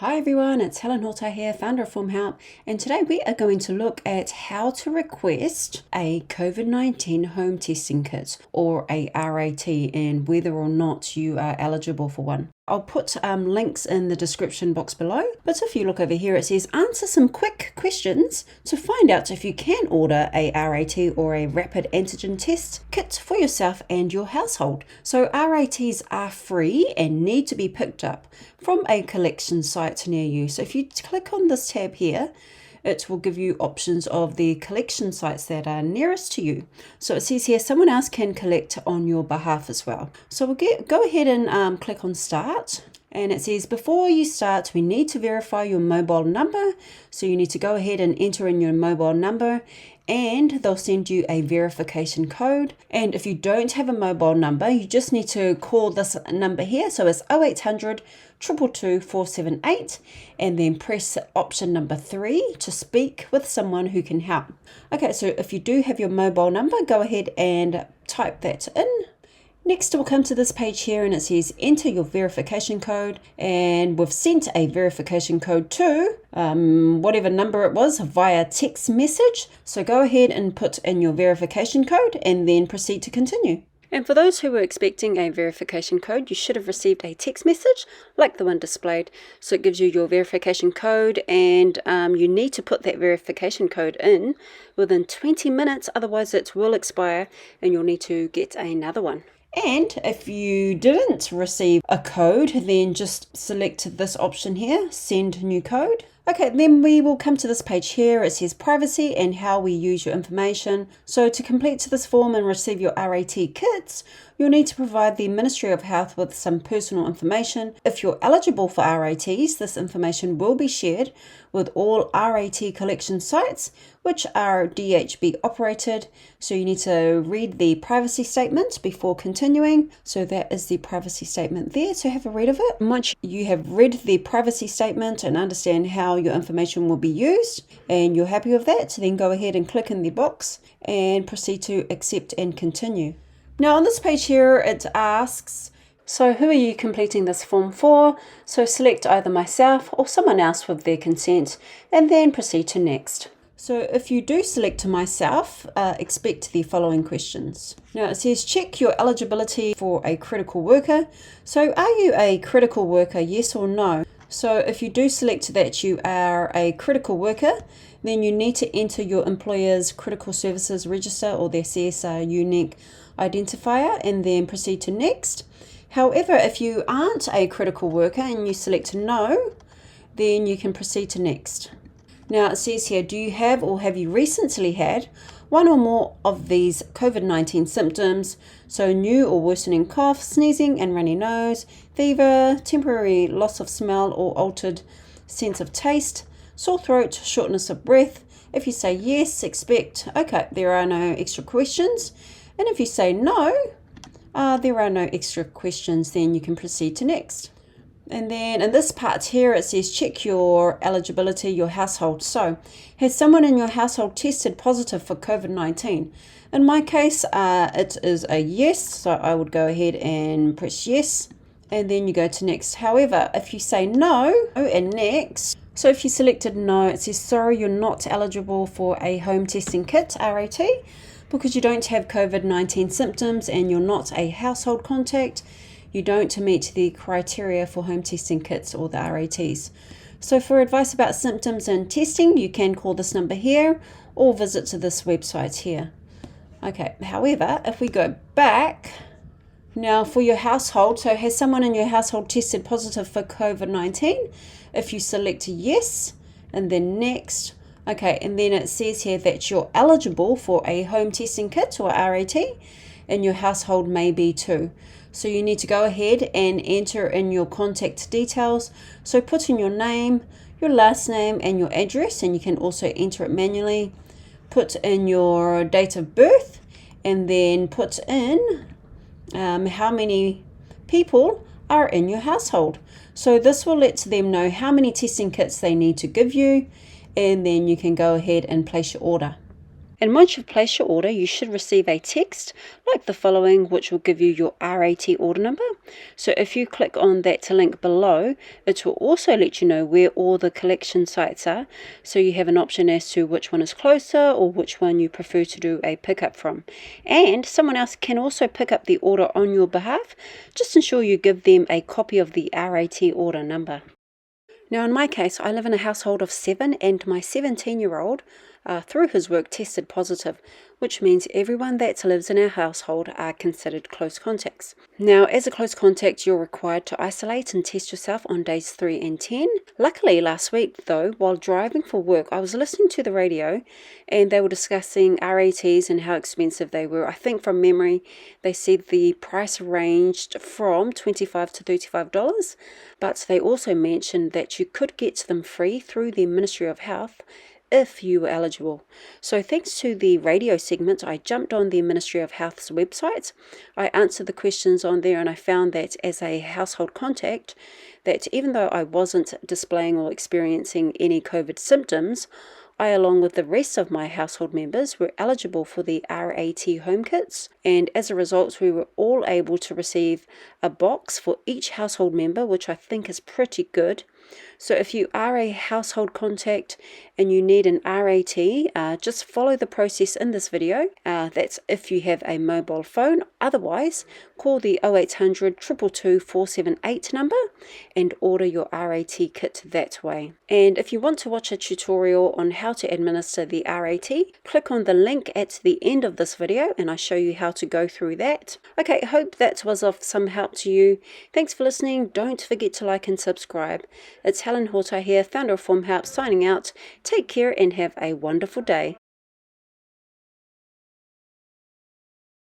Hi everyone, it's Helen Horta here, founder of Form Help, and today we are going to look at how to request a COVID-19 home testing kit or a RAT and whether or not you are eligible for one. I'll put links in the description box below, but if you look over here it says answer some quick questions to find out if you can order a RAT or a Rapid Antigen Test kit for yourself and your household. So RATs are free and need to be picked up from a collection site near you. So if you click on this tab here, it will give you options of the collection sites that are nearest to you. So it says here someone else can collect on your behalf as well. So we'll go ahead and click on start. And it says before you start, we need to verify your mobile number. So you need to go ahead and enter in your mobile number and they'll send you a verification code. And if you don't have a mobile number, you just need to call this number here. So it's 0800 222 478 and then press option number 3 to speak with someone who can help. Okay, so if you do have your mobile number, go ahead and type that in. Next, we'll come to this page here and it says enter your verification code, and we've sent a verification code to whatever number it was via text message. So go ahead and put in your verification code and then proceed to continue. And for those who were expecting a verification code, you should have received a text message like the one displayed. So it gives you your verification code and you need to put that verification code in within 20 minutes, otherwise it will expire and you'll need to get another one. And if you didn't receive a code, then just select this option here, send new code. Okay, then we will come to this page here. It says privacy and how we use your information. So to complete this form and receive your RAT kits, you'll need to provide the Ministry of Health with some personal information. If you're eligible for RATs, this information will be shared with all RAT collection sites, which are DHB operated. So you need to read the privacy statement before continuing. So that is the privacy statement there, so have a read of it. And once you have read the privacy statement and understand how your information will be used and you're happy with that, then go ahead and click in the box and proceed to accept and continue. Now on this page here it asks, so who are you completing this form for? So select either myself or someone else with their consent and then proceed to next. So if you do select myself, expect the following questions. Now it says check your eligibility for a critical worker. So are you a critical worker, yes or no? So if you do select that you are a critical worker, then you need to enter your employer's critical services register or their CSR unique identifier and then proceed to next. However, if you aren't a critical worker and you select no, then you can proceed to next. Now it says here, do you have or have you recently had one or more of these COVID-19 symptoms? So new or worsening cough, sneezing and runny nose, fever, temporary loss of smell or altered sense of taste, sore throat, shortness of breath. If you say yes, expect, okay, there are no extra questions. And if you say no, there are no extra questions, then you can proceed to next. And then in this part here, it says check your eligibility, your household. So has someone in your household tested positive for COVID-19? In my case, it is a yes. So I would go ahead and press yes. And then you go to next. However, if you say no and next, so if you selected no, it says, sorry, you're not eligible for a home testing kit, RAT, because you don't have COVID-19 symptoms and you're not a household contact. You don't meet the criteria for home testing kits or the RATs. So for advice about symptoms and testing, you can call this number here or visit to this website here. Okay, however, if we go back, now for your household, so has someone in your household tested positive for COVID-19? If you select yes and then next, okay, and then it says here that you're eligible for a home testing kit or RAT and your household may be too. So you need to go ahead and enter in your contact details. So put in your name, your last name and your address, and you can also enter it manually. Put in your date of birth and then put in how many people are in your household. So this will let them know how many testing kits they need to give you, and then you can go ahead and place your order. And once you've placed your order, you should receive a text like the following, which will give you your RAT order number. So if you click on that link below, it will also let you know where all the collection sites are. So you have an option as to which one is closer or which one you prefer to do a pickup from. And someone else can also pick up the order on your behalf. Just ensure you give them a copy of the RAT order number. Now, in my case, I live in a household of 7, and my 17-year-old, through his work, tested positive, which means everyone that lives in our household are considered close contacts. Now, as a close contact, you're required to isolate and test yourself on days 3 and 10. Luckily, last week, though, while driving for work, I was listening to the radio, and they were discussing RATs and how expensive they were. I think from memory, they said the price ranged from $25 to $35, but they also mentioned that you could get them free through the Ministry of Health if you were eligible. So thanks to the radio segment, I jumped on the Ministry of Health's website. I answered the questions on there, and I found that as a household contact, that even though I wasn't displaying or experiencing any COVID symptoms, I, along with the rest of my household members, were eligible for the RAT home kits, and as a result, we were all able to receive a box for each household member, which I think is pretty good. So if you are a household contact and you need an RAT, just follow the process in this video. That's if you have a mobile phone. Otherwise, call the 0800 222 478 number and order your RAT kit that way. And if you want to watch a tutorial on how to administer the RAT, click on the link at the end of this video and I show you how to go through that. Okay, hope that was of some help to you. Thanks for listening. Don't forget to like and subscribe. It's Helen Horta here, founder of Form Help, signing out. Take care and have a wonderful day.